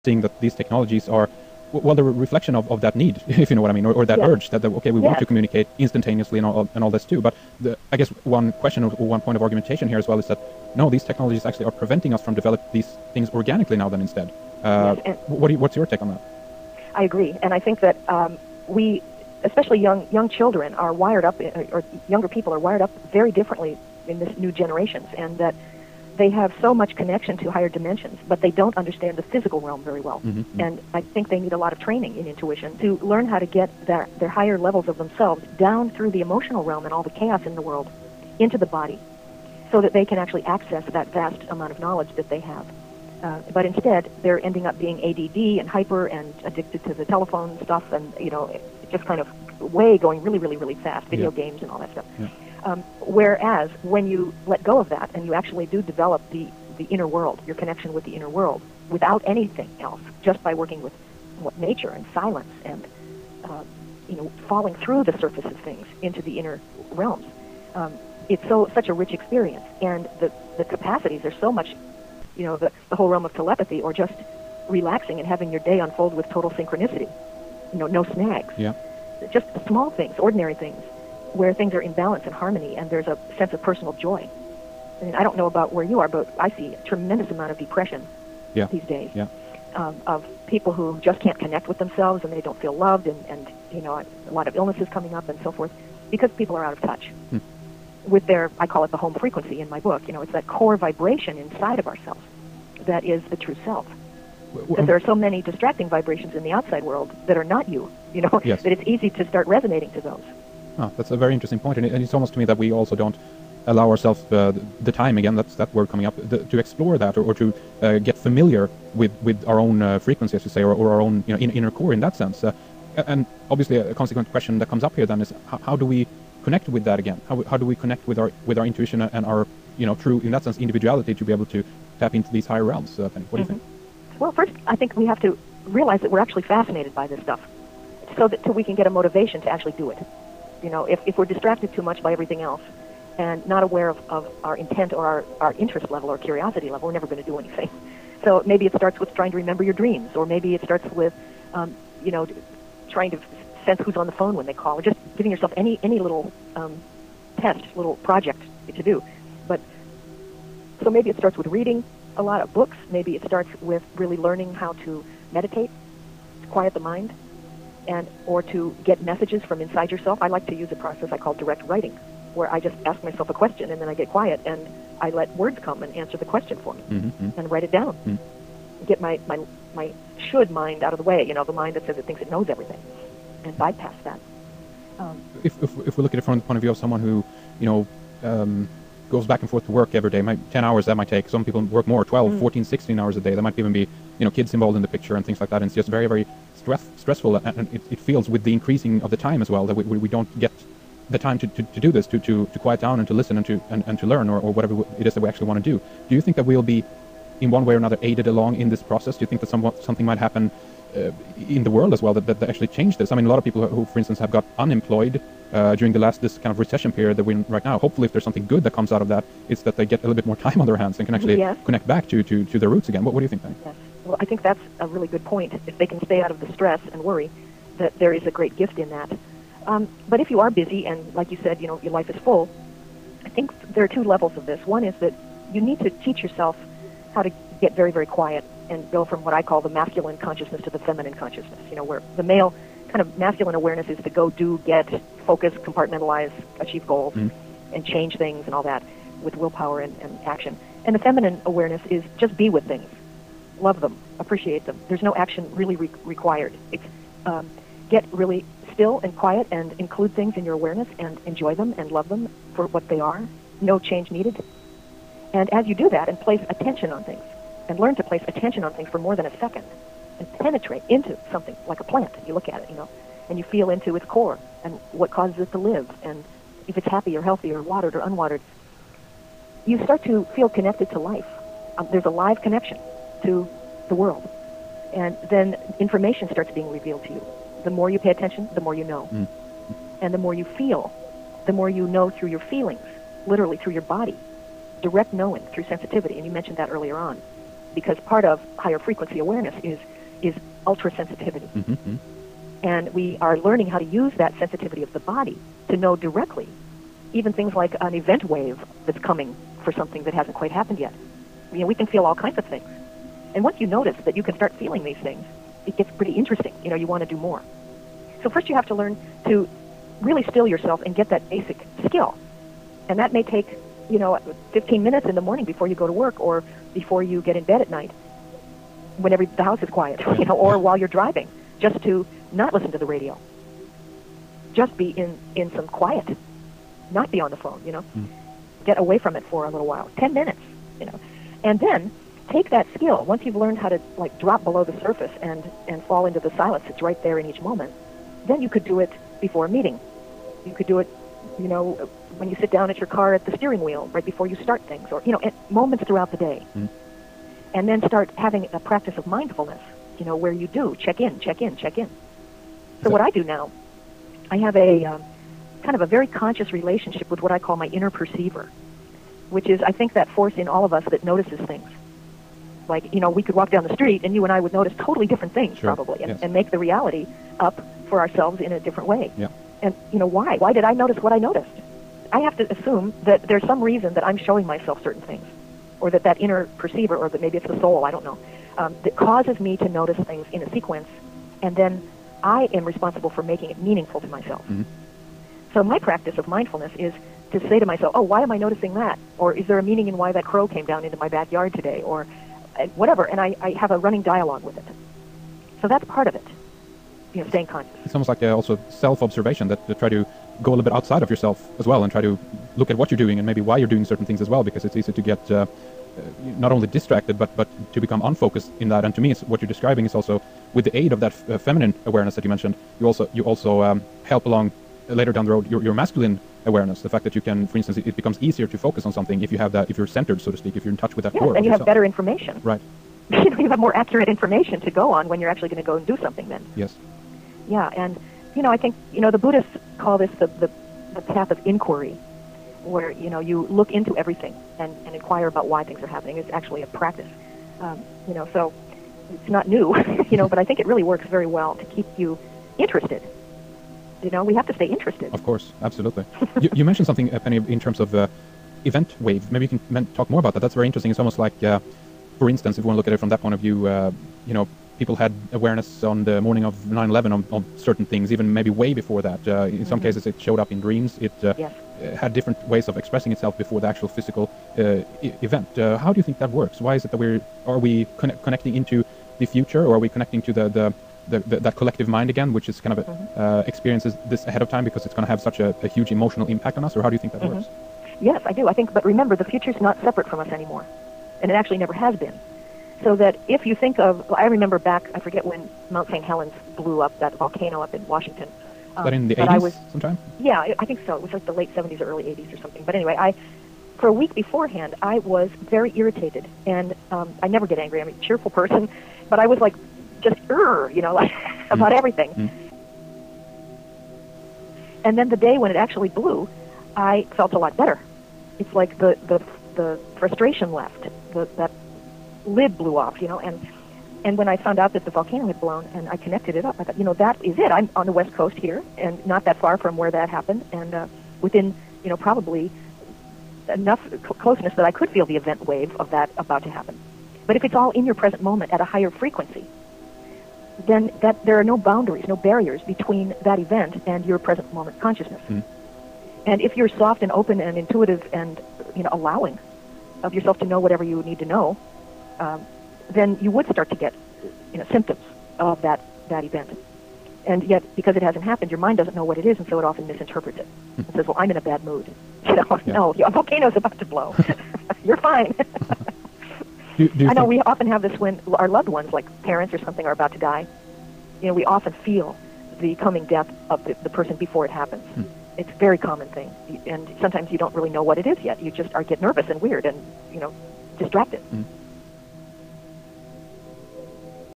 seeing that these technologies are, well, the reflection of that need, if you know what I mean, or that Yes. urge that, okay, we want Yes. to communicate instantaneously and all this too. But I guess one question or one point of argumentation here as well is that, no, these technologies actually are preventing us from developing these things organically now than instead. Yes. And What's your take on that? I agree. And I think that we, especially young children, are wired up, or younger people are wired up very differently in this new generations, and that they have so much connection to higher dimensions, but they don't understand the physical realm very well. Mm-hmm. And I think they need a lot of training in intuition to learn how to get their higher levels of themselves down through the emotional realm and all the chaos in the world into the body, so that they can actually access that vast amount of knowledge that they have. But instead, they're ending up being ADD and hyper and addicted to the telephone stuff, and just kind of going really, really, really fast, video games and all that stuff. Yeah. Whereas when you let go of that and you actually do develop the inner world, your connection with the inner world, without anything else, just by working with nature and silence and falling through the surface of things into the inner realms, it's such a rich experience, and the capacities are so much. The whole realm of telepathy, or just relaxing and having your day unfold with total synchronicity. No snags. Yeah. Just small things, ordinary things, where things are in balance and harmony, and there's a sense of personal joy. I mean, I don't know about where you are, but I see a tremendous amount of depression these days. Yeah. Of people who just can't connect with themselves, and they don't feel loved, and a lot of illnesses coming up and so forth, because people are out of touch with their, I call it the home frequency in my book. It's that core vibration inside of ourselves that is the true self. Because there are so many distracting vibrations in the outside world that are not you, Yes. that it's easy to start resonating to those. Oh, that's a very interesting point, and it's almost to me that we also don't allow ourselves the time, again, that's that word coming up, to explore that, or to get familiar with our own frequency, as you say, or our own inner core in that sense. And obviously a consequent question that comes up here then is, how do we connect with that again? How do we connect with our intuition and our true, in that sense, individuality, to be able to tap into these higher realms? Penny, what do you think? Well, first, I think we have to realize that we're actually fascinated by this stuff, till we can get a motivation to actually do it. If we're distracted too much by everything else and not aware of our intent or our interest level or curiosity level, we're never going to do anything. So maybe it starts with trying to remember your dreams, or maybe it starts with, trying to sense who's on the phone when they call, or just giving yourself any little test, little project to do. But so maybe it starts with reading a lot of books. Maybe it starts with really learning how to meditate, to quiet the mind, or to get messages from inside yourself. I like to use a process I call direct writing, where I just ask myself a question, and then I get quiet, and I let words come and answer the question for me, and write it down. Get my should mind out of the way, the mind that says it thinks it knows everything, and bypass that. If we look at it from the point of view of someone who, goes back and forth to work every day, 10 hours that might take. Some people work more, 12, 14, 16 hours a day. There might even be, kids involved in the picture and things like that. And it's just very, very stressful. And it feels, with the increasing of the time as well, that we don't get the time to do this, to quiet down and to listen and to learn, or whatever it is that we actually want to do. Do you think that we'll be, in one way or another, aided along in this process? Do you think that something might happen in the world as well that actually change this? I mean, a lot of people who, for instance, have got unemployed during this kind of recession period that we're in right now. Hopefully, if there's something good that comes out of that, it's that they get a little bit more time on their hands and can actually connect back to their roots again. What do you think, Penny? Yes. Well, I think that's a really good point. If they can stay out of the stress and worry, that there is a great gift in that. But if you are busy and, like you said, your life is full, I think there are two levels of this. One is that you need to teach yourself how to get very, very quiet and go from what I call the masculine consciousness to the feminine consciousness, where the male kind of masculine awareness is to go, do, get, focus, compartmentalize, achieve goals, and change things and all that with willpower and action. And the feminine awareness is just be with things, love them, appreciate them. There's no action really required. It's get really still and quiet and include things in your awareness and enjoy them and love them for what they are. No change needed. And as you do that and place attention on things, and learn to place attention on things for more than a second, and penetrate into something like a plant. You look at it, and you feel into its core and what causes it to live, and if it's happy or healthy or watered or unwatered. You start to feel connected to life. There's a live connection to the world. And then information starts being revealed to you. The more you pay attention, the more you know. And the more you feel, the more you know through your feelings, literally through your body. Direct knowing through sensitivity, and you mentioned that earlier on. because part of higher frequency awareness is ultra sensitivity. Mm-hmm. And we are learning how to use that sensitivity of the body to know directly even things like an event wave that's coming for something that hasn't quite happened yet. You know, we can feel all kinds of things. And once you notice that you can start feeling these things, it gets pretty interesting. You know, you want to do more. So first you have to learn to really still yourself and get that basic skill. And that may take, 15 minutes in the morning before you go to work or before you get in bed at night, whenever the house is quiet, or while you're driving, just to not listen to the radio. Just be in some quiet. Not be on the phone, Get away from it for a little while. 10 minutes, And then take that skill. Once you've learned how to, drop below the surface and fall into the silence that's right there in each moment, then you could do it before a meeting. You could do it, when you sit down at your car at the steering wheel, right before you start things, or, at moments throughout the day. Mm. And then start having a practice of mindfulness, where you do check in. So what I do now, I have a kind of a very conscious relationship with what I call my inner perceiver, which is, I think, that force in all of us that notices things. Like, we could walk down the street and you and I would notice totally different things, sure. Probably, yes. and make the reality up for ourselves in a different way. Yeah. And, why? Why did I notice what I noticed? I have to assume that there's some reason that I'm showing myself certain things, or that inner perceiver, or that maybe it's the soul, I don't know, that causes me to notice things in a sequence, and then I am responsible for making it meaningful to myself. Mm-hmm. So my practice of mindfulness is to say to myself, oh, why am I noticing that? Or is there a meaning in why that crow came down into my backyard today? Or whatever, and I have a running dialogue with it. So that's part of it, staying conscious. It's almost like also self-observation, that to try to go a little bit outside of yourself as well and try to look at what you're doing and maybe why you're doing certain things as well, because it's easy to get not only distracted but to become unfocused in that. And to me, it's, what you're describing is also, with the aid of that feminine awareness that you mentioned, you also help along later down the road your masculine awareness, the fact that you can, for instance, it becomes easier to focus on something if you have that, if you're centered, so to speak, if you're in touch with that core. And you have better information. Right. You have more accurate information to go on when you're actually going to go and do something then. Yes. Yeah, and I think the Buddhists call this the path of inquiry, where you look into everything and inquire about why things are happening. It's actually a practice. So it's not new, but I think it really works very well to keep you interested. We have to stay interested. Of course, absolutely. you mentioned something, Penny, in terms of event wave. Maybe you can talk more about that. That's very interesting. It's almost like, for instance, if you want to look at it from that point of view, people had awareness on the morning of 9/11 on certain things, even maybe way before that. In some cases, it showed up in dreams. It yes. Had different ways of expressing itself before the actual physical event. How do you think that works? Why is it that are we connecting into the future, or are we connecting to that collective mind again, which is kind of experiences this ahead of time because it's going to have such a huge emotional impact on us? Or how do you think that works? Yes, I do. I think, but remember, the future's not separate from us anymore, and it actually never has been. So that if you think of, I remember back, I forget when Mount St. Helens blew up, that volcano up in Washington. But in the 80s sometime? Yeah, I think so. It was like the late 70s or early 80s or something. But anyway, for a week beforehand, I was very irritated, and I never get angry. I'm a cheerful person, but I was like, just about everything. Mm. And then the day when it actually blew, I felt a lot better. It's like the frustration left. That lid blew off, and when I found out that the volcano had blown and I connected it up, I thought, that is it. I'm on the West Coast here and not that far from where that happened, and within, probably enough closeness that I could feel the event wave of that about to happen. But if it's all in your present moment at a higher frequency, then there are no boundaries, no barriers between that event and your present moment consciousness. Mm. And if you're soft and open and intuitive and allowing of yourself to know whatever you need to know, then you would start to get symptoms of that event. And yet, because it hasn't happened, your mind doesn't know what it is, and so it often misinterprets it. And says, well, I'm in a bad mood. No, a volcano's about to blow. You're fine. I know we often have this when our loved ones, like parents or something, are about to die. We often feel the coming death of the person before it happens. Hmm. It's a very common thing. And sometimes you don't really know what it is yet. You just get nervous and weird and, distracted. Hmm.